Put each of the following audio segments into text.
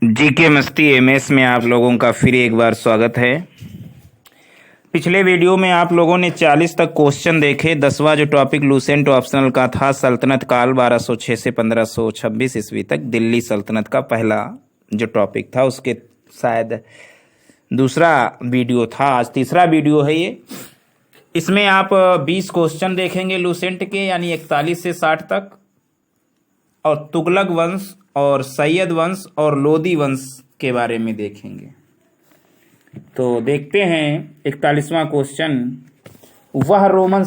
GK मस्ती MS में आप लोगों का फिर एक बार स्वागत है। पिछले वीडियो में आप लोगों ने 40 तक क्वेश्चन देखे। 10वां जो टॉपिक लूसेंट ऑप्शनल का था, सल्तनत काल 1206 से 1526 ईस्वी तक दिल्ली सल्तनत का पहला जो टॉपिक था, उसके शायद दूसरा वीडियो था, आज तीसरा वीडियो है ये। इसमें आप 20 क्वेश्चन देखेंगे लूसेंट के, यानी 41 से 60 तक, और तुगलक वंश और सैयद वंश और लोदी वंश के बारे में देखेंगे। तो देखते हैं 41वां क्वेश्चन। वह रोमन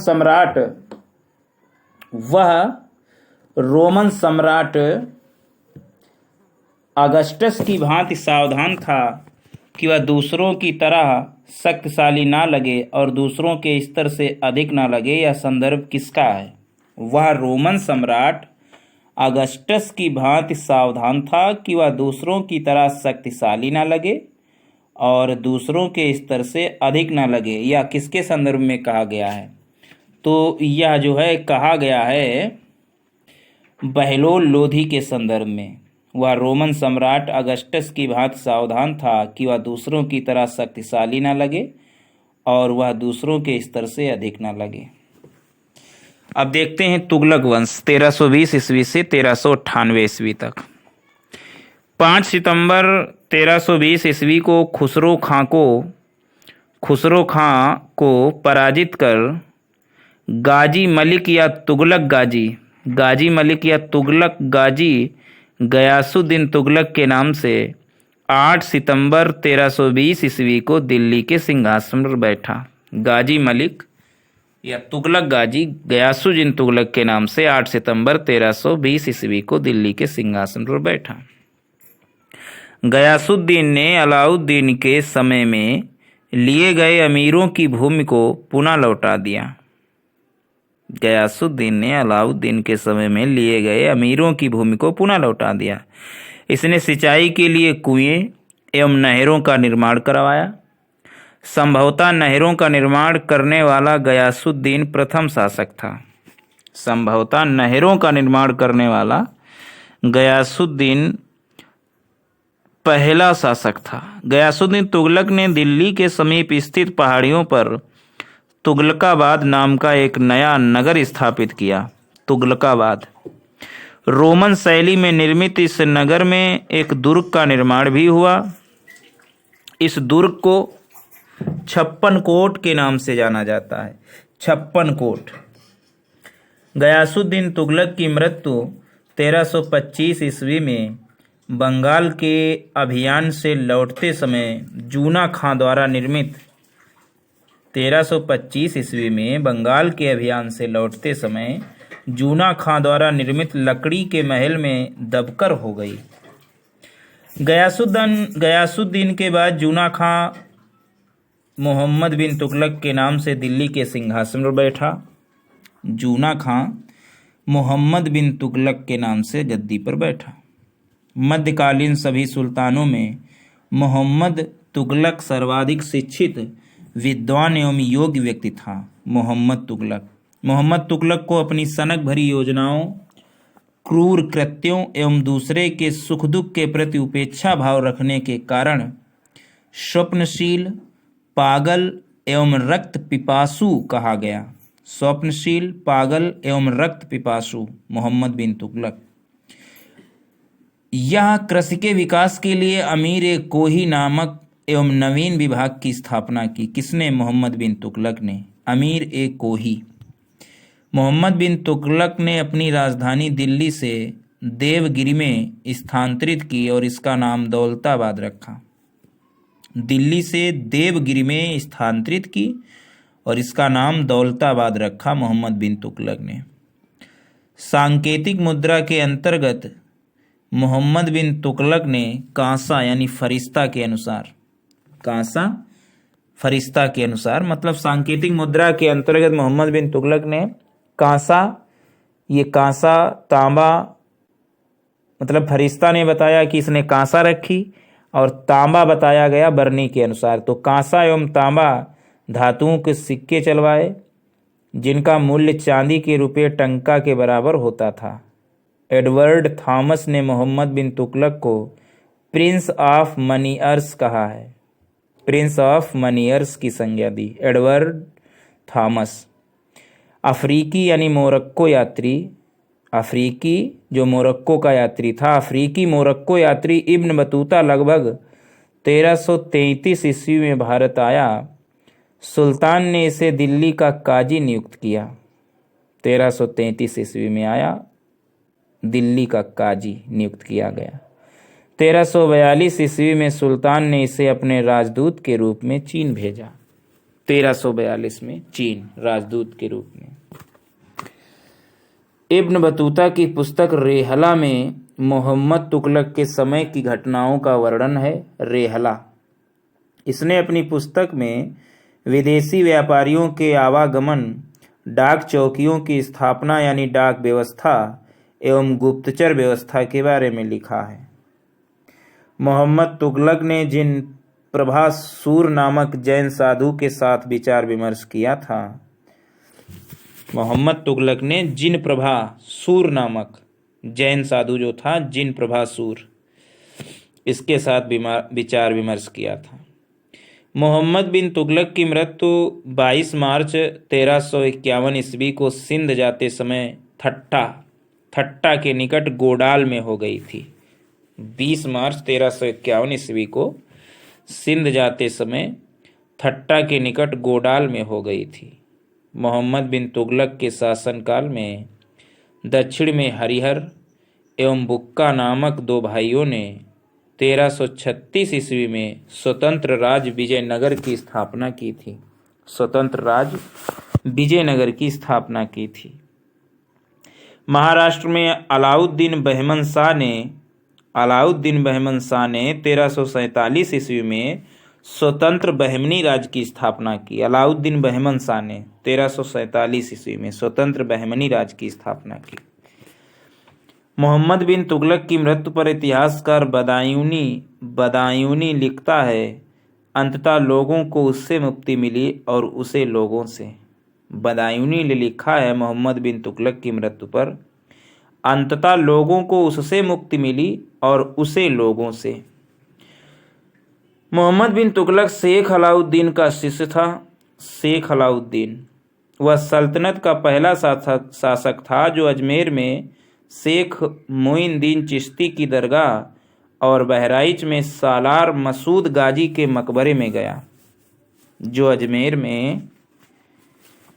सम्राट अगस्टस की भांति सावधान था कि वह दूसरों की तरह शक्तिशाली ना लगे और दूसरों के स्तर से अधिक ना लगे। यह संदर्भ किसका है? वह रोमन सम्राट अगस्टस की भांति सावधान था कि वह दूसरों की तरह शक्तिशाली ना लगे और दूसरों के स्तर से अधिक ना लगे। यह किसके संदर्भ में कहा गया है? तो यह जो है कहा गया है बहलोल लोधी के संदर्भ में। वह रोमन सम्राट अगस्टस की भांति सावधान था कि वह दूसरों की तरह शक्तिशाली ना लगे और वह दूसरों के स्तर से अधिक ना लगे। अब देखते हैं तुगलक वंश 1320 ईस्वी से 1398 ईस्वी तक। 5 सितंबर 1320 ईस्वी को खुसरो खां को पराजित कर गाजी मलिक या तुगलक गाजी गयासुद्दीन तुगलक के नाम से 8 सितंबर 1320 ईस्वी को दिल्ली के सिंहासन पर बैठा। गाजी मलिक या तुगलक गाजी गयासुद्दीन तुगलक के नाम से 8 सितंबर 1320 ईस्वी को दिल्ली के सिंहासन पर बैठा। गयासुद्दीन ने अलाउद्दीन के समय में लिए गए अमीरों की भूमि को पुनः लौटा दिया। गयासुद्दीन ने अलाउद्दीन के समय में लिए गए अमीरों की भूमि को पुनः लौटा दिया। इसने सिंचाई के लिए कुएं एवं नहरों का निर्माण करवाया। संभवतः नहरों का निर्माण करने वाला गयासुद्दीन प्रथम शासक था। संभवतः नहरों का निर्माण करने वाला गयासुद्दीन पहला शासक था। गयासुद्दीन तुगलक ने दिल्ली के समीप स्थित पहाड़ियों पर तुगलकाबाद नाम का एक नया नगर स्थापित किया। तुगलकाबाद रोमन शैली में निर्मित इस नगर में एक दुर्ग का निर्माण भी हुआ। इस दुर्ग को छप्पन कोट के नाम से जाना जाता है। छप्पन कोट। गयासुद्दीन तुगलक की मृत्यु 1325 ईस्वी में बंगाल के अभियान से लौटते समय जूना खां द्वारा निर्मित 1325 ईस्वी में बंगाल के अभियान से लौटते समय जूना खां द्वारा निर्मित लकड़ी के महल में दबकर हो गई। गयासुद्दीन के बाद जूना खां मोहम्मद बिन तुगलक के नाम से दिल्ली के सिंहासन पर बैठा। जूना खां मोहम्मद बिन तुगलक के नाम से गद्दी पर बैठा। मध्यकालीन सभी सुल्तानों में मोहम्मद तुगलक सर्वाधिक शिक्षित, विद्वान एवं योग्य व्यक्ति था। मोहम्मद तुगलक को अपनी सनक भरी योजनाओं, क्रूर कृत्यों एवं दूसरे के सुख दुख के प्रति उपेक्षा भाव रखने के कारण स्वप्नशील, पागल एवं रक्त पिपासु कहा गया। स्वप्नशील, पागल एवं रक्त पिपासु मोहम्मद बिन तुगलक। यह कृषि के विकास के लिए अमीर-ए-कोही नामक एवं नवीन विभाग की स्थापना की। किसने? मोहम्मद बिन तुगलक ने। अमीर-ए-कोही। मोहम्मद बिन तुगलक ने अपनी राजधानी दिल्ली से देवगिरी में स्थानांतरित की और इसका नाम दौलताबाद रखा। दिल्ली से देवगिरी में स्थानांतरित की और इसका नाम दौलताबाद रखा मोहम्मद बिन तुगलक ने। सांकेतिक मुद्रा के अंतर्गत मोहम्मद बिन तुगलक ने कांसा यानी फरिश्ता के अनुसार मतलब सांकेतिक मुद्रा के अंतर्गत मोहम्मद बिन तुगलक ने कांसा, ये कांसा तांबा, मतलब फरिश्ता ने बताया कि इसने कांसा रखी और तांबा बताया गया बरनी के अनुसार। तो कांसा एवं तांबा धातुओं के सिक्के चलवाए, जिनका मूल्य चांदी के रुपये टंका के बराबर होता था। एडवर्ड थॉमस ने मोहम्मद बिन तुगलक को प्रिंस ऑफ मनीयर्स कहा है? प्रिंस ऑफ मनीयर्स की संज्ञा दी एडवर्ड थॉमस। अफ्रीकी यानी मोरक्को यात्री, अफ्रीकी जो मोरक्को का यात्री था, अफ्रीकी मोरक्को यात्री इब्न बतूता लगभग 1333 ईस्वी में भारत आया। सुल्तान ने इसे दिल्ली का काजी नियुक्त किया। 1333 ईस्वी में आया, दिल्ली का काजी नियुक्त किया गया। 1342 ईस्वी में सुल्तान ने इसे अपने राजदूत के रूप में चीन भेजा। 1342 में चीन राजदूत के रूप में। इब्न बतूता की पुस्तक रेहला में मोहम्मद तुगलक के समय की घटनाओं का वर्णन है। रेहला, इसने अपनी पुस्तक में विदेशी व्यापारियों के आवागमन, डाक चौकियों की स्थापना यानी डाक व्यवस्था एवं गुप्तचर व्यवस्था के बारे में लिखा है। मोहम्मद तुगलक ने जिन प्रभासूर नामक जैन साधु के साथ विचार विमर्श किया था, मोहम्मद तुगलक ने जिन प्रभासूर नामक जैन साधु जो था, जिन प्रभासूर, इसके साथ विचार विमर्श किया था। मोहम्मद बिन तुगलक की मृत्यु 22 मार्च 1351 ईस्वी को सिंध जाते समय ठट्टा के निकट गोडाल में हो गई थी। 20 मार्च 1351 ईस्वी को सिंध जाते समय ठट्टा के निकट गोडाल में हो गई थी। मोहम्मद बिन तुगलक के शासनकाल में दक्षिण में हरिहर एवं बुक्का नामक दो भाइयों ने 1336 ईस्वी में स्वतंत्र राज्य विजयनगर की स्थापना की थी। स्वतंत्र राज्य विजयनगर की स्थापना की थी। महाराष्ट्र में अलाउद्दीन बहमन शाह ने 1347 ईस्वी में स्वतंत्र बहमनी राज्य की स्थापना की। अलाउद्दीन बहमन शाह ने 1347 ईस्वी में स्वतंत्र बहमनी राज्य की स्थापना की। मोहम्मद बिन तुगलक की मृत्यु पर इतिहासकार बदायूनी लिखता है, अंततः लोगों को उससे मुक्ति मिली और उसे लोगों से। बदायूनी ने लिखा है मोहम्मद बिन तुगलक की मृत्यु पर, अंततः लोगों को उससे मुक्ति मिली और उसे लोगों से। मोहम्मद बिन तुगलक शेख अलाउद्दीन का शिष्य था। शेख अलाउद्दीन वह सल्तनत का पहला शासक था जो अजमेर में शेख मोइनुद्दीन चिश्ती की दरगाह और बहराइच में सालार मसूद गाजी के मकबरे में गया। जो अजमेर में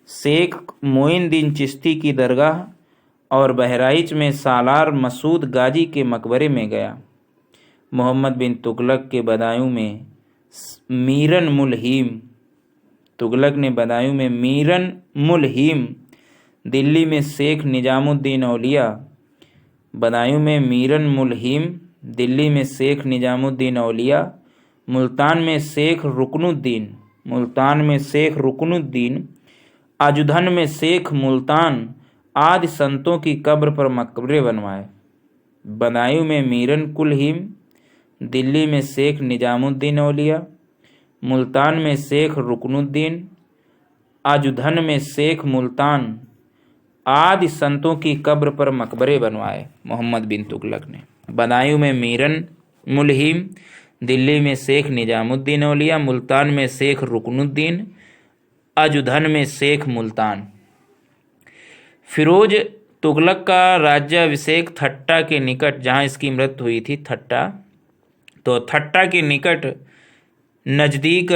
शेख मोइनुद्दीन चिश्ती की दरगाह और बहराइच में सालार मसूद गाजी के मकबरे में गया। मोहम्मद बिन तुगलक के बदायूं में मीरन मुलहिम, तुगलक ने बदायूं में मीरन मुलहिम, दिल्ली में शेख निजामुद्दीन औलिया, बदायूं में मीरन मुलहिम, दिल्ली में शेख निजामुद्दीन औलिया, मुल्तान में शेख रुकनुद्दीन, आजुधन में शेख मुल्तान आदि संतों की कब्र पर मकबरे बनवाए। बदायूं में मीरन कुलहिम, दिल्ली में शेख निजामुद्दीन औलिया, मुल्तान में शेख रुकनुद्दीन, आजुधन में शेख मुल्तान आदि संतों की कब्र पर मकबरे बनवाए मोहम्मद बिन तुगलक ने। बदायूं में मीरन मुलहिम, दिल्ली में शेख निजामुद्दीन औलिया, मुल्तान में शेख रुकनुद्दीन, आजुधन में शेख मुल्तान। फिरोज तुगलक का राज्याभिषेक ठट्टा के निकट, जहाँ इसकी मृत्यु हुई थी ठट्टा, तो ठट्टा के निकट नज़दीक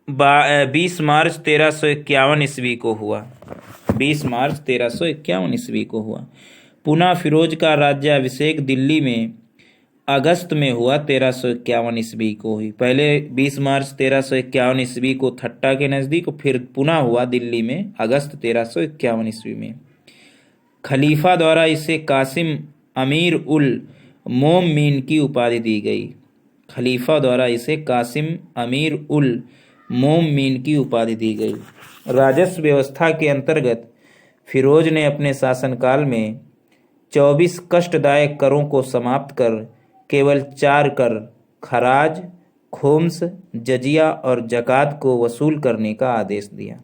20 मार्च 1351 ईस्वी को हुआ। 20 मार्च 1351 ईस्वी को हुआ। पुनः फिरोज का राज्याभिषेक दिल्ली में अगस्त में हुआ। 1351 ईस्वी को हुई। पहले 20 मार्च 1351 ईस्वी को ठट्टा के नज़दीक, फिर पुनः हुआ दिल्ली में अगस्त 1351 ईस्वी में। खलीफा द्वारा इसे कासिम अमीर उल मोमिनीन की उपाधि दी गई। खलीफा द्वारा इसे कासिम अमीर उल मोमिनीन की उपाधि दी गई। राजस्व व्यवस्था के अंतर्गत फिरोज ने अपने शासनकाल में 24 कष्टदायक करों को समाप्त कर केवल 4 कर खराज, खोम्स, जजिया और जकात को वसूल करने का आदेश दिया।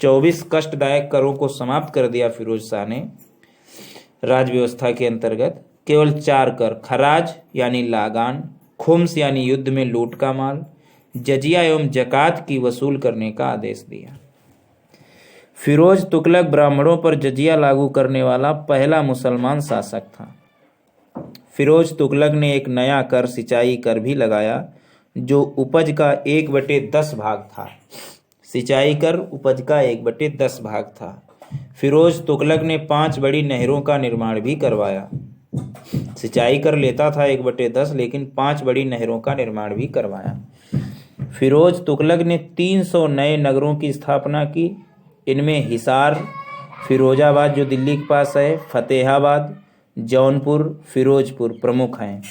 24 कष्टदायक करों को समाप्त कर दिया फिरोज शाह ने। राज व्यवस्था के अंतर्गत केवल 4 कर, खराज यानी लागान, खुम्स यानी युद्ध में लूट का माल, जजिया एवं जकात की वसूल करने का आदेश दिया। फिरोज तुगलक ब्राह्मणों पर जजिया लागू करने वाला पहला मुसलमान शासक था। फिरोज तुगलक ने एक नया कर सिंचाई कर भी लगाया जो उपज का 1/10 भाग था। सिंचाई कर उपज का 1/10 भाग था। फिरोज तुगलक ने 5 बड़ी नहरों का निर्माण भी करवाया। सिंचाई कर लेता था 1/10, लेकिन 5 बड़ी नहरों का निर्माण भी करवाया। फिरोज तुगलक ने 300 नए नगरों की स्थापना की। इनमें हिसार, फिरोजाबाद जो दिल्ली के पास है, फतेहाबाद, जौनपुर, फिरोजपुर प्रमुख हैं।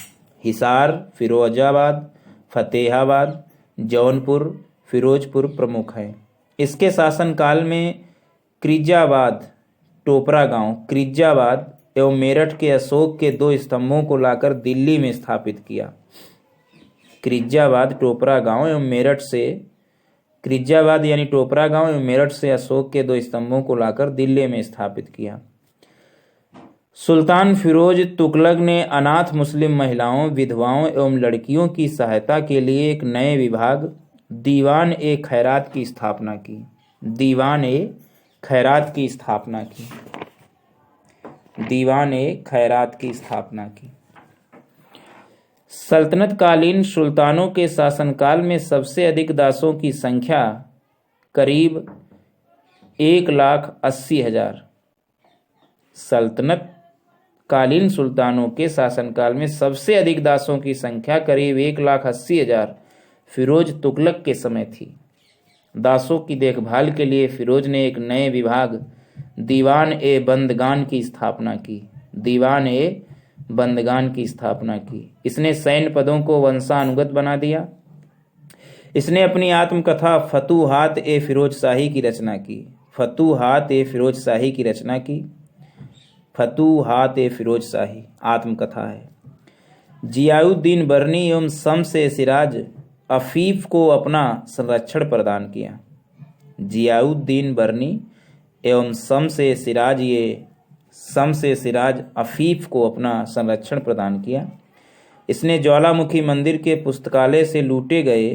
हिसार, फिरोजाबाद, फतेहाबाद, जौनपुर, फिरोजपुर प्रमुख हैं। इसके शासनकाल में क्रिजाबाद, टोपरा गांव, क्रिजाबाद एवं मेरठ के अशोक के 2 स्तंभों को लाकर दिल्ली में स्थापित किया। क्रिजाबाद, टोपरा गांव एवं मेरठ से क्रिजाबाद यानी टोपरा गांव एवं मेरठ से अशोक के 2 स्तंभों को लाकर दिल्ली में स्थापित किया। सुल्तान फिरोज तुगलक ने अनाथ मुस्लिम महिलाओं, विधवाओं एवं लड़कियों की सहायता के लिए एक नए विभाग दीवान-ए-खैरात की स्थापना की। दीवान-ए-खैरात की स्थापना की। दीवान-ए-खैरात की स्थापना की। सल्तनत कालीन सुल्तानों के शासनकाल में सबसे अधिक दासों की संख्या करीब 1,80,000। सल्तनत कालीन सुल्तानों के शासनकाल में सबसे अधिक दासों की संख्या करीब 1,80,000 फिरोज तुगलक के समय थी। दासों की देखभाल के लिए फिरोज ने एक नए विभाग दीवान-ए-बंदगान की स्थापना की। दीवान-ए-बंदगान की स्थापना की। इसने सैन्य पदों को वंशानुगत बना दिया। इसने अपनी आत्मकथा फतूहात-ए-फिरोजशाही की रचना की। फतूहात-ए-फिरोजशाही की रचना की। फतूहात-ए-फिरोजशाही आत्मकथा है। जियाउद्दीन बर्नी एवं शम्स-ए-सिराज अफीफ को अपना संरक्षण प्रदान किया। जियाउद्दीन बर्नी एवं शम्स-ए-सिराज अफीफ को अपना संरक्षण प्रदान किया। इसने ज्वालामुखी मंदिर के पुस्तकालय से लूटे गए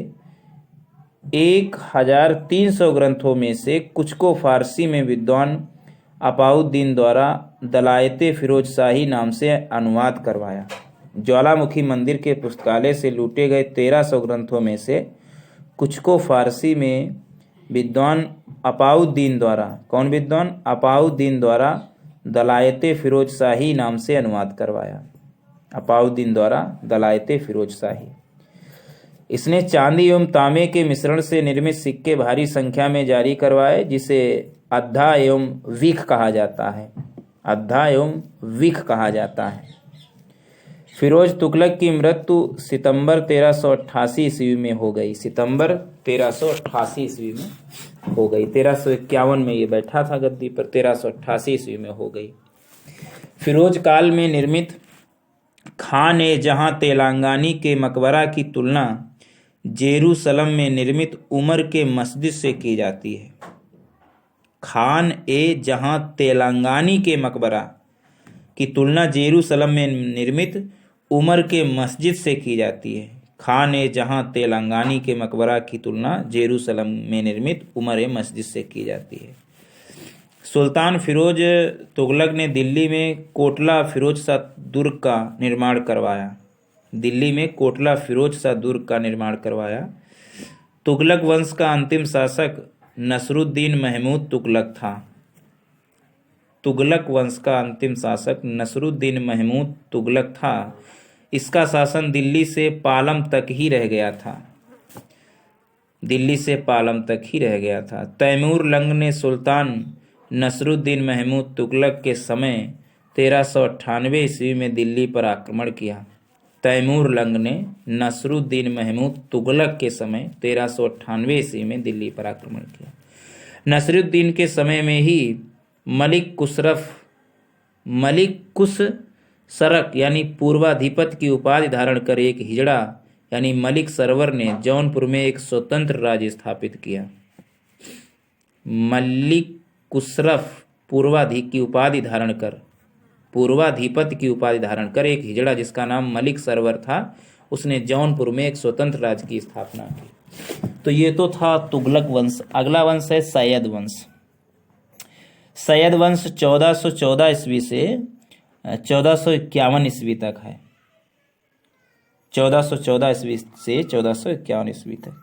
1300 ग्रंथों में से कुछ को फारसी में विद्वान अपाउद्दीन द्वारा दलायते फिरोजशाही नाम से अनुवाद करवाया। ज्वालामुखी मंदिर के पुस्तकालय से लूटे गए 1300 ग्रंथों में से कुछ को फारसी में विद्वान अपाउद्दीन द्वारा, कौन विद्वान? अपाउद्दीन द्वारा दलायते फिरोजशाही नाम से अनुवाद करवाया। अपाउद्दीन द्वारा दलायते फिरोजशाही। इसने चांदी एवं तांबे के मिश्रण से निर्मित सिक्के भारी संख्या में जारी करवाए, जिसे अद्धा एवं विख कहा जाता है। अद्धा एवं विख कहा जाता है। फिरोज तुगलक की मृत्यु सितंबर 1388 ईस्वी में हो गई। सितंबर 1388 ईस्वी में हो गई। 1351 में ये बैठा था गद्दी पर, 1388 ईस्वी में हो गई। फिरोज काल में निर्मित खान-ए-जहां तेलंगानी के मकबरा की तुलना जेरूसलम में निर्मित उमर के मस्जिद से की जाती है। खान-ए-जहां तेलंगानी के मकबरा की तुलना जेरूसलम में निर्मित उमर के मस्जिद से की जाती है। खान-ए-जहां तेलंगानी के मकबरा की तुलना जेरूसलम में निर्मित उमर मस्जिद से की जाती है। सुल्तान फिरोज तुगलक ने दिल्ली में कोटला फिरोज शाह दुर्ग का निर्माण करवाया। दिल्ली में कोटला फिरोज शाह दुर्ग का निर्माण करवाया। तुगलक वंश का अंतिम शासक नसरुद्दीन महमूद तुगलक था। तुगलक वंश का अंतिम शासक नसरुद्दीन महमूद तुगलक था। इसका शासन दिल्ली से पालम तक ही रह गया था। दिल्ली से पालम तक ही रह गया था। तैमूर लंग ने सुल्तान नसरुद्दीन महमूद तुगलक के समय 1398 ईस्वी में दिल्ली पर आक्रमण किया। तैमूर लंग ने नसरुद्दीन महमूद तुगलक के समय 1398 ईस्वी में दिल्ली पर आक्रमण किया। नसरुद्दीन के समय में ही मलिक कुसरक यानी पूर्वाधिपत की उपाधि धारण कर एक हिजड़ा यानी मलिक सरवर ने जौनपुर में एक स्वतंत्र राज्य स्थापित किया। मलिक कुसरफ पूर्वाधिपत की उपाधि धारण कर एक हिजड़ा जिसका नाम मलिक सरवर था, उसने जौनपुर में एक स्वतंत्र राज्य की स्थापना की। तो ये तो था तुगलक वंश। अगला वंश है सैयद वंश। सैयद वंश 1414 ईस्वी से 1451 ईस्वी तक है। 1414 ईस्वी से 1451 ईस्वी तक।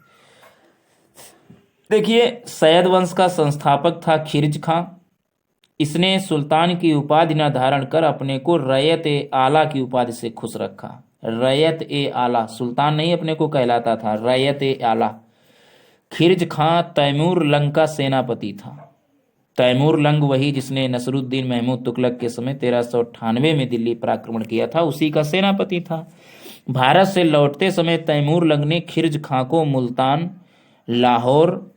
देखिए, सैयद वंश का संस्थापक था खिरज खां। इसने सुल्तान की उपाधि न धारण कर अपने को रैयत ए आला की उपाधि से खुश रखा। रैयत ए आला, सुल्तान नहीं अपने को कहलाता था, रैयत ए आला। खिरज खां तैमूर लंग का सेनापति था। तैमूर लंग वही जिसने नसरुद्दीन महमूद तुगलक के समय 1398 में दिल्ली पर आक्रमण किया था, उसी का सेनापति था। भारत से लौटते समय तैमूर लंग ने खिरज खां को मुल्तान, लाहौर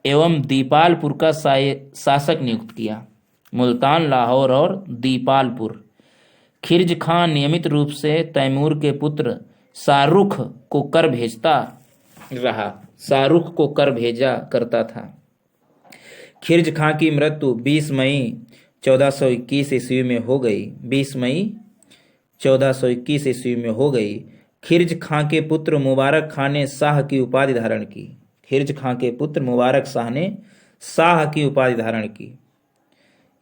एवं दीपालपुर का शासक नियुक्त किया। मुल्तान, लाहौर और दीपालपुर। खिरज खां नियमित रूप से तैमूर के पुत्र शाहरुख को कर भेजता रहा। शाहरुख को कर भेजा करता था। खिरज खां की मृत्यु 20 मई 1421 ईस्वी में हो गई। 20 मई 1421 ईस्वी में हो गई। खिरज खां के पुत्र मुबारक खां ने शाह की उपाधि धारण की। खिरज खां के पुत्र मुबारक शाह ने शाह की उपाधि धारण की।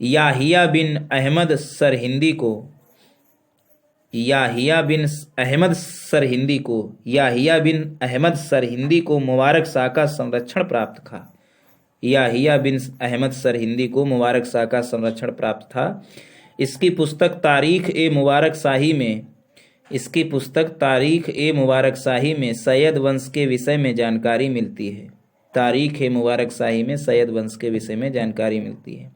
याहिया बिन अहमद सरहिंदी को याहिया बिन अहमद सरहिंदी को मुबारक शाह का संरक्षण प्राप्त था। याहिया बिन अहमद सरहिंदी को मुबारक शाह का संरक्षण प्राप्त था। इसकी पुस्तक तारीख ए मुबारक शाही में सैयद वंश के विषय में जानकारी मिलती है। तारीख ए मुबारक शाही में सैयद वंश के विषय में जानकारी मिलती है।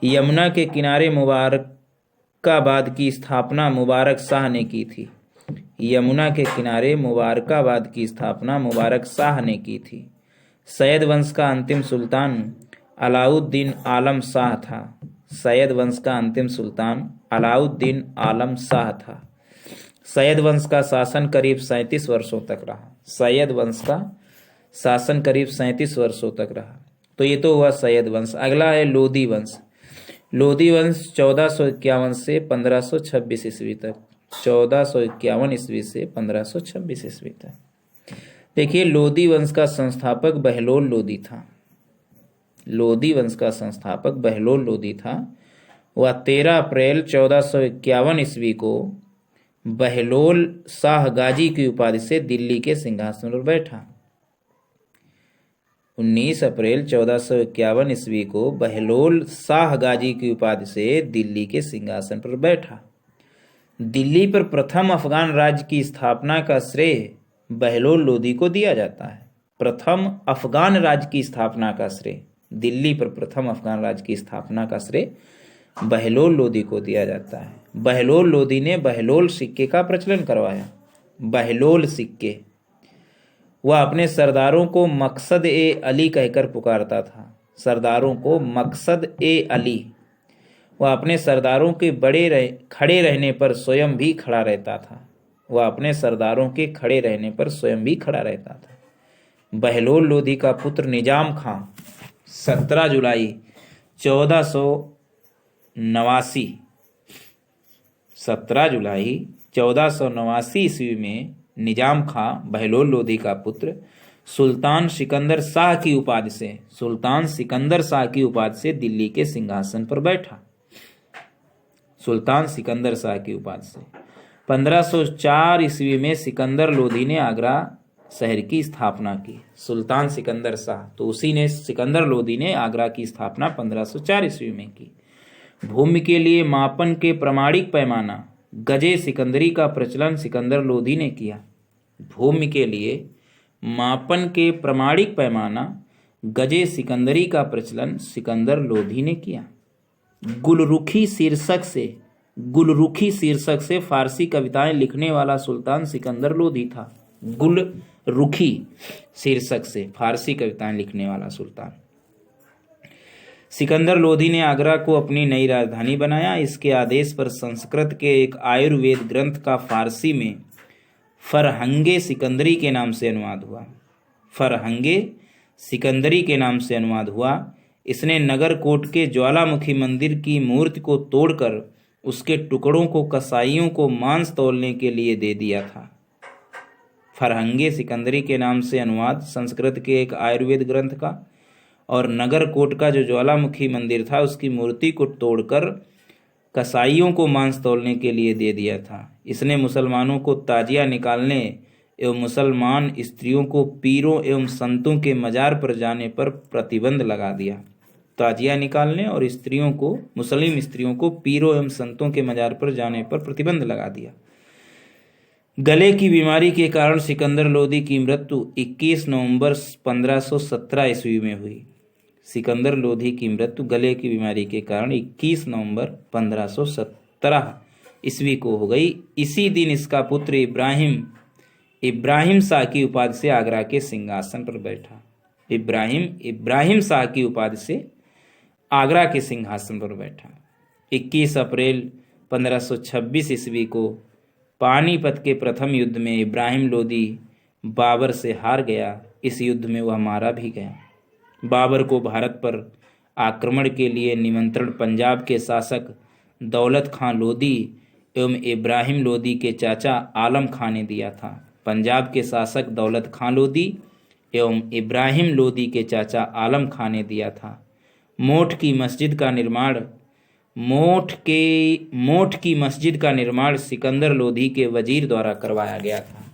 यमुना के किनारे मुबारकाबाद की स्थापना मुबारक शाह ने की थी। यमुना के किनारे मुबारकाबाद की स्थापना मुबारक शाह ने की थी। सैयद वंश का अंतिम सुल्तान अलाउद्दीन आलम शाह था। सैयद वंश का अंतिम सुल्तान अलाउद्दीन आलम शाह था। सैयद वंश का शासन करीब 37 वर्षों तक रहा। सैयद वंश का शासन करीब 37 वर्षों तक रहा। तो ये तो हुआ सैयद वंश। अगला है लोदी वंश। लोदी वंश 1451 से 1526 ईस्वी तक। 1451 ईस्वी से 1526 ईस्वी तक। देखिए, लोदी वंश का संस्थापक बहलोल लोदी था। लोदी वंश का संस्थापक बहलोल लोदी था। वह 13 अप्रैल 1451 ईस्वी को बहलोल शाह गाजी की उपाधि से दिल्ली के सिंहासन पर बैठा। 19 अप्रैल 1451 ईस्वी को बहलोल शाह गाजी की उपाधि से दिल्ली के सिंहासन पर बैठा। दिल्ली पर प्रथम अफगान राज्य की स्थापना का श्रेय बहलोल लोदी को दिया जाता है। प्रथम अफगान राज्य की स्थापना का श्रेय, दिल्ली पर प्रथम अफगान राज्य की स्थापना का श्रेय बहलोल लोदी को दिया जाता है। बहलोल लोदी ने बहलोल सिक्के का प्रचलन करवाया। बहलोल सिक्के। वह अपने सरदारों को मकसद ए अली कहकर पुकारता था। सरदारों को मकसद ए अली। वह अपने सरदारों के खड़े रहने पर स्वयं भी खड़ा रहता था। वह अपने सरदारों के खड़े रहने पर स्वयं भी खड़ा रहता था। बहलोल लोदी का पुत्र निजाम खां 17 जुलाई 1489 17 जुलाई 1489 ईस्वी में निजाम खां बहलोल लोदी का पुत्र सुल्तान सिकंदर शाह की उपाधि से दिल्ली के सिंहासन पर बैठा। सुल्तान सिकंदर शाह की उपाधि से 1504 ईस्वी में सिकंदर लोदी ने आगरा शहर की स्थापना की। सुल्तान सिकंदर शाह, तो उसी ने सिकंदर लोदी ने आगरा की स्थापना 1504 ईस्वी में की। भूमि के लिए मापन के प्रमाणिक पैमाना गजे सिकंदरी का प्रचलन सिकंदर लोदी ने किया। भूमि के लिए मापन के प्रमाणिक पैमाना गजे सिकंदरी का प्रचलन सिकंदर लोदी ने किया। गुलरुखी शीर्षक से फारसी कविताएं लिखने वाला सुल्तान सिकंदर लोदी था। गुलरुखी शीर्षक से फारसी कविताएं लिखने वाला सुल्तान सिकंदर लोदी ने आगरा को अपनी नई राजधानी बनाया। इसके आदेश पर संस्कृत के एक आयुर्वेद ग्रंथ का फारसी में फरहंगे सिकंदरी के नाम से अनुवाद हुआ। इसने नगरकोट के ज्वालामुखी मंदिर की मूर्ति को तोड़कर उसके टुकड़ों को कसाईयों को मांस तौलने के लिए दे दिया था। फरहंगे सिकंदरी के नाम से अनुवाद संस्कृत के एक आयुर्वेद ग्रंथ का, और नगरकोट का जो ज्वालामुखी मंदिर था उसकी मूर्ति को तोड़कर कसाईयों को मांस तौलने के लिए दे दिया था। इसने मुसलमानों को ताजिया निकालने एवं मुसलमान स्त्रियों को पीरों एवं संतों के मजार पर जाने पर प्रतिबंध लगा दिया। ताजिया निकालने और स्त्रियों को, मुस्लिम स्त्रियों को पीरों एवं संतों के मजार पर जाने पर प्रतिबंध लगा दिया। गले की बीमारी के कारण सिकंदर लोदी की मृत्यु 21 नवंबर 1517 ईस्वी में हुई। सिकंदर लोधी की मृत्यु गले की बीमारी के कारण 21 नवंबर 1517 ईस्वी को हो गई। इसी दिन इसका पुत्र इब्राहिम शाह की उपाधि से आगरा के सिंहासन पर बैठा। इब्राहिम शाह की उपाधि से आगरा के सिंहासन पर बैठा। 21 अप्रैल 1526 ईस्वी को पानीपत के प्रथम युद्ध में इब्राहिम लोदी बाबर से हार गया। इस युद्ध में वह मारा भी गया। बाबर को भारत पर आक्रमण के लिए निमंत्रण पंजाब के शासक दौलत खां लोदी एवं इब्राहिम लोदी के चाचा आलम खां ने दिया था। पंजाब के शासक दौलत खां लोदी एवं इब्राहिम लोदी के चाचा आलम खां ने दिया था। मोठ की मस्जिद का निर्माण सिकंदर लोधी के वजीर द्वारा करवाया गया था।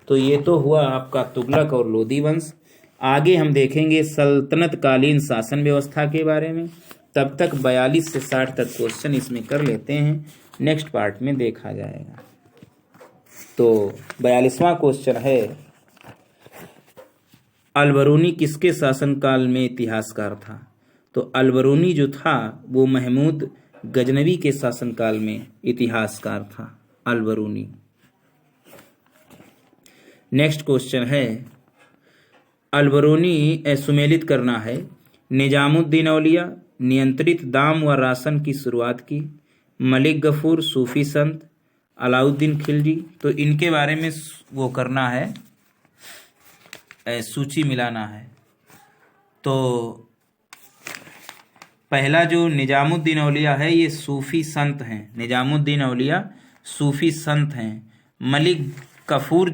तो ये तो हुआ आपका तुगलक और लोधी वंश। आगे हम देखेंगे सल्तनत कालीन शासन व्यवस्था के बारे में। तब तक 42 से 60 तक क्वेश्चन इसमें कर लेते हैं, नेक्स्ट पार्ट में देखा जाएगा। तो 42वां क्वेश्चन है, अलबरूनी किसके शासनकाल में इतिहासकार था? तो अलबरूनी जो था वो महमूद गजनवी के शासनकाल में इतिहासकार था अलबरूनी। नेक्स्ट क्वेश्चन है, अलबरूनी सुमेलित करना है। निजामुद्दीन औलिया नियंत्रित दाम व राशन की शुरुआत की। मलिक गफूर सूफी संत, अलाउद्दीन खिलजी। तो इनके बारे में वो करना है, सूची मिलाना है। तो पहला जो निजामुद्दीन औलिया है ये सूफी संत हैं। निजामुद्दीन औलिया सूफी संत हैं। मलिक कफूर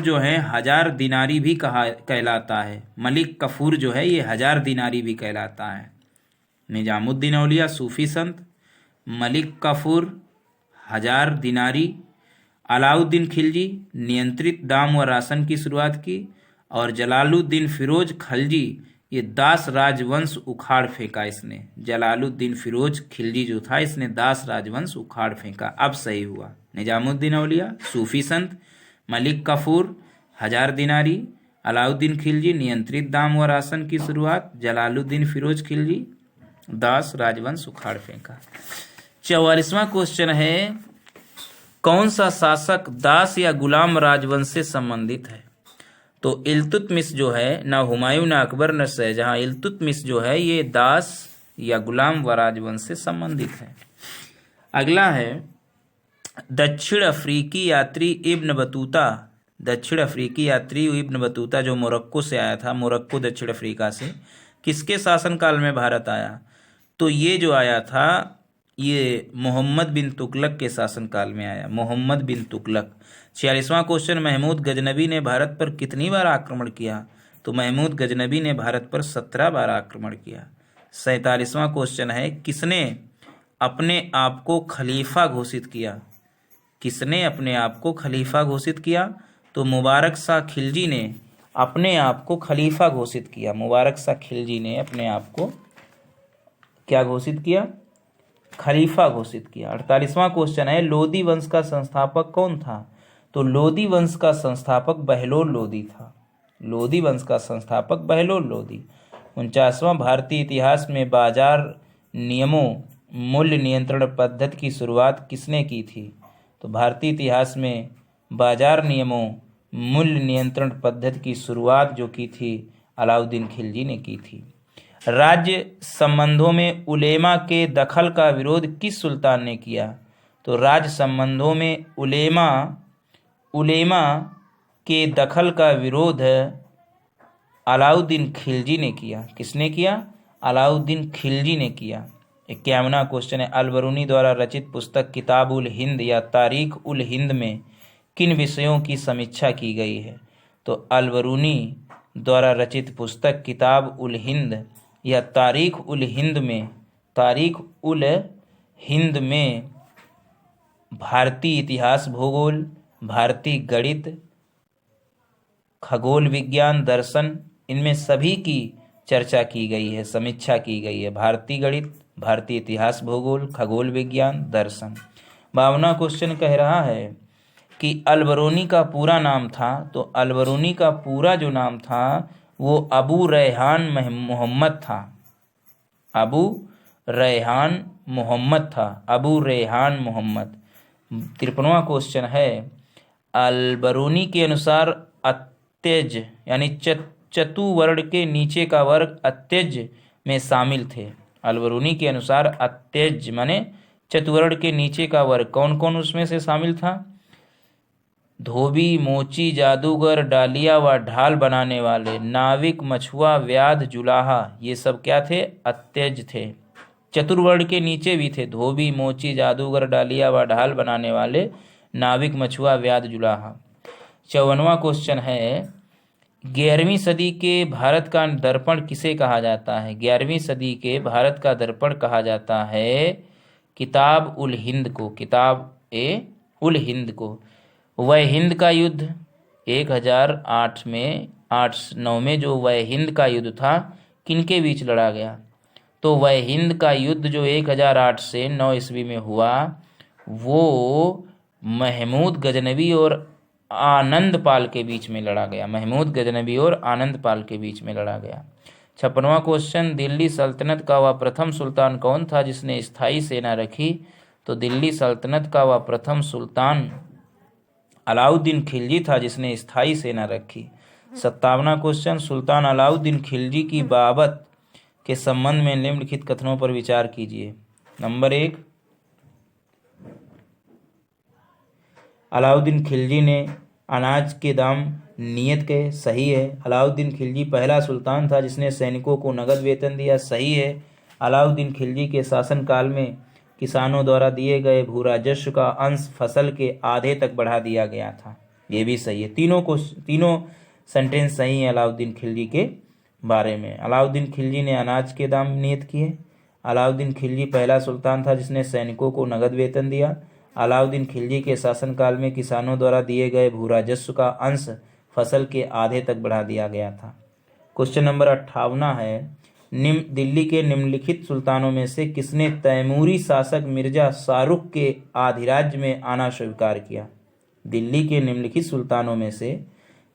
जो है 1000 दिनारी भी कहलाता है। मलिक कफूर जो है ये 1000 दिनारी भी कहलाता है। निजामुद्दीन औलिया सूफी संत, मलिक कफूर 1000 दिनारी, अलाउद्दीन खिलजी नियंत्रित दाम व राशन की शुरुआत की, और जलालुद्दीन फिरोज खिलजी ये दास राजवंश उखाड़ फेंका इसने। जलालुद्दीन फिरोज खिलजी जो था इसने दास राजवंश उखाड़ फेंका। अब सही हुआ। निजामुद्दीन औलिया सूफी संत, मलिक कफूर 1000 दिनारी, अलाउद्दीन खिलजी नियंत्रित दाम व राशन की शुरुआत, जलालुद्दीन फिरोज खिलजी दास राजवंश उखाड़ फेंका। 44वां क्वेश्चन है, कौन सा शासक दास या गुलाम राजवंश से संबंधित है? तो इल्तुतमिश जो है, ना हुमायूं ना अकबर न शाहजहां, इल्तुतमिश जो है ये दास या गुलाम व राजवंश से संबंधित है। अगला है, दक्षिण अफ्रीकी यात्री इब्न बतूता जो मोरक्को से आया था, मोरक्को दक्षिण अफ्रीका से, किसके शासनकाल में भारत आया? तो ये जो आया था ये मोहम्मद बिन तुगलक के शासनकाल में आया। मोहम्मद बिन तुगलक। 46वां क्वेश्चन, महमूद गजनबी ने भारत पर कितनी बार आक्रमण किया? तो महमूद गजनबी ने भारत पर 17 बार आक्रमण किया। 47वां क्वेश्चन है, किसने अपने आप को खलीफा घोषित किया? किसने अपने आप को खलीफा घोषित किया? तो मुबारक शाह खिलजी ने अपने आप को खलीफा घोषित किया। मुबारक शाह खिलजी ने अपने आप को क्या घोषित किया? खलीफा घोषित किया। 48वां क्वेश्चन है, लोदी वंश का संस्थापक कौन था? तो लोदी वंश का संस्थापक बहलोल लोदी था। लोदी वंश का संस्थापक बहलोल लोदी। 49वां, भारतीय इतिहास में बाजार नियमों मूल्य नियंत्रण पद्धति की शुरुआत किसने की थी? तो भारतीय इतिहास में बाजार नियमों मूल्य नियंत्रण पद्धति की शुरुआत जो की थी अलाउद्दीन खिलजी ने की थी। राज्य संबंधों में उलेमा के दखल का विरोध किस सुल्तान ने किया? तो राज्य संबंधों में उलेमा के दखल का विरोध अलाउद्दीन खिलजी ने किया। किसने किया? अलाउद्दीन खिलजी ने किया। 51वां क्वेश्चन है, अलबरूनी द्वारा रचित पुस्तक किताब उल हिंद या तारीख उल हिंद में किन विषयों की समीक्षा की गई है? तो अल-बरूनी द्वारा रचित पुस्तक किताब उल हिंद या तारीख उल हिंद में भारतीय इतिहास, भूगोल, भारतीय गणित, खगोल विज्ञान, दर्शन, इनमें सभी की चर्चा की गई है, समीक्षा की गई है। भारतीय गणित, भारतीय इतिहास, भूगोल, खगोल विज्ञान, दर्शन। 52वां क्वेश्चन कह रहा है कि अल-बरूनी का पूरा नाम था, तो अल-बरूनी का पूरा जो नाम था वो अबू रैहान मोहम्मद था। अबू रैहान मोहम्मद था, अबू रैहान मोहम्मद। 53वां क्वेश्चन है, अल-बरूनी के अनुसार अत्यज यानी चतुवर्ण के नीचे का वर्ग अत्यज में शामिल थे। अल-बरूनी के अनुसार अत्यज माने चतुवर्ण के नीचे का वर्ग कौन कौन उसमें से शामिल था? धोबी, मोची, जादूगर, डालिया व ढाल बनाने वाले, नाविक, मछुआ, व्याध, जुलाहा, ये सब क्या थे? अत्यज थे। चतुर्वर्ण के नीचे भी थे, धोबी, मोची, जादूगर, डालिया व ढाल बनाने वाले, नाविक, मछुआ, व्याध, जुलाहा। 54वां क्वेश्चन है, 11वीं सदी के भारत का दर्पण किसे कहा जाता है? 11वीं सदी के भारत का दर्पण कहा जाता है किताब उल हिंद को, किताब उल हिंद को। वह हिंद का युद्ध 1008 में 8-9 में जो वह हिंद का युद्ध था किनके बीच लड़ा गया? तो वह हिंद का युद्ध जो 1008 से 9 ईस्वी में हुआ वो महमूद गजनवी और आनंद पाल के बीच में लड़ा गया। महमूद गजनवी और आनंद पाल के बीच में लड़ा गया। 56वां क्वेश्चन, दिल्ली सल्तनत का वह प्रथम सुल्तान कौन था जिसने स्थायी सेना रखी? तो दिल्ली सल्तनत का वह प्रथम सुल्तान अलाउद्दीन खिलजी था जिसने स्थायी सेना रखी। 57वां क्वेश्चन, सुल्तान अलाउद्दीन खिलजी की बाबत के संबंध में निम्नलिखित कथनों पर विचार कीजिए। नंबर 1, अलाउद्दीन खिलजी ने अनाज के दाम नियत किए, सही है। अलाउद्दीन खिलजी पहला सुल्तान था जिसने सैनिकों को नगद वेतन दिया, सही है। अलाउद्दीन खिलजी के शासनकाल में किसानों द्वारा दिए गए भू राजस्व का अंश फसल के आधे तक बढ़ा दिया गया था, ये भी सही है। तीनों सेंटेंस सही है अलाउद्दीन खिलजी के बारे में। अलाउद्दीन खिलजी ने अनाज के दाम नियत किए। अलाउद्दीन खिलजी पहला सुल्तान था जिसने सैनिकों को नगद वेतन दिया। अलाउद्दीन खिलजी के शासनकाल में किसानों द्वारा दिए गए भू राजस्व का अंश फसल के आधे तक बढ़ा दिया गया था। क्वेश्चन नंबर 58 है, दिल्ली के निम्नलिखित सुल्तानों में से किसने तैमूरी शासक मिर्जा शाहरुख के अधिराज्य में आना स्वीकार किया? दिल्ली के निम्नलिखित सुल्तानों में से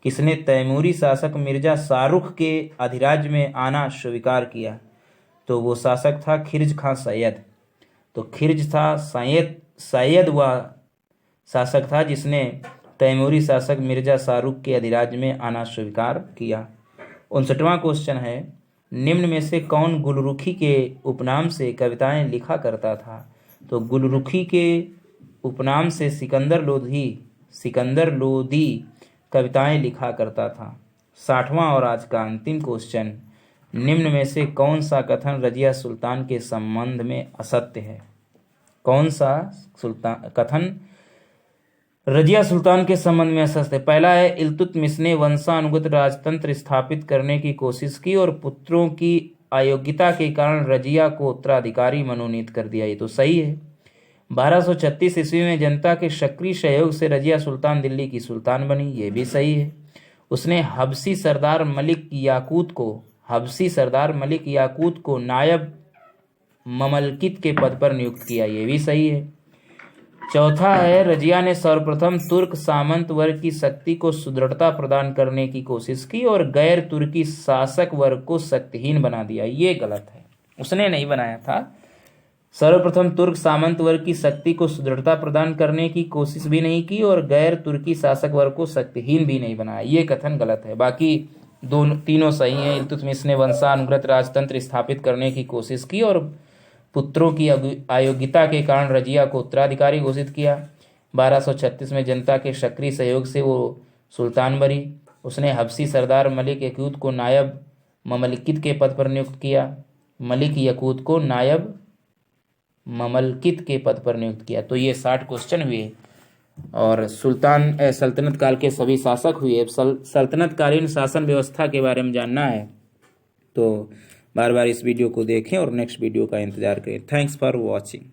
किसने तैमूरी शासक मिर्जा शाहरुख के अधिराज्य में आना स्वीकार किया? तो वो शासक था खिर्ज खां सैयद। तो खिर्ज था सैयद वह शासक था जिसने तैमूरी शासक मिर्जा शाहरुख के अधिराज्य में आना स्वीकार किया। 59वां क्वेश्चन है, निम्न में से कौन गुलरुखी के उपनाम से कविताएं लिखा करता था? तो गुलरुखी के उपनाम से सिकंदर लोधी कविताएं लिखा करता था। 60वां और आज का अंतिम क्वेश्चन, निम्न में से कौन सा कथन रजिया सुल्तान के संबंध में असत्य है? कौन सा कथन रजिया सुल्तान के संबंध में असत्य है? पहला है, इल्तुतमिश ने वंशानुगत राजतंत्र स्थापित करने की कोशिश की और पुत्रों की अयोग्यता के कारण रजिया को उत्तराधिकारी मनोनीत कर दिया, ये तो सही है। 1236 ईस्वी में जनता के सक्रिय सहयोग से रजिया सुल्तान दिल्ली की सुल्तान बनी, ये भी सही है। उसने हबशी सरदार मलिक याकूत को नायब ममलकित के पद पर नियुक्त किया, ये भी सही है। चौथा है, रजिया ने सर्वप्रथम तुर्क सामंत वर्ग की शक्ति को सुदृढ़ता प्रदान करने की कोशिश की और गैर तुर्की शासक वर्ग को शक्तिहीन बना दिया, ये गलत है। उसने नहीं बनाया था। सर्वप्रथम तुर्क सामंत वर्ग की शक्ति को सुदृढ़ता प्रदान करने की कोशिश भी नहीं की और गैर तुर्की शासक वर्ग को शक्तिहीन भी नहीं बनाया, ये कथन गलत है। बाकी तीनों सही हैं। इल्तुतमिश ने वंशानुगत राजतंत्र स्थापित करने की कोशिश की और पुत्रों की अयोग्यता के कारण रजिया को उत्तराधिकारी घोषित किया। 1236 में जनता के सक्रिय सहयोग से वो सुल्तान बनी। उसने हबशी सरदार मलिक याकूत को नायब ममलकित के पद पर नियुक्त किया। मलिक याकूत को नायब ममलकित के पद पर नियुक्त किया। तो ये 60 क्वेश्चन हुए और सल्तनत काल के सभी शासक हुए। अब सल्तनत कालीन शासन व्यवस्था के बारे में जानना है तो बार बार इस वीडियो को देखें और नेक्स्ट वीडियो का इंतज़ार करें। Thanks for watching.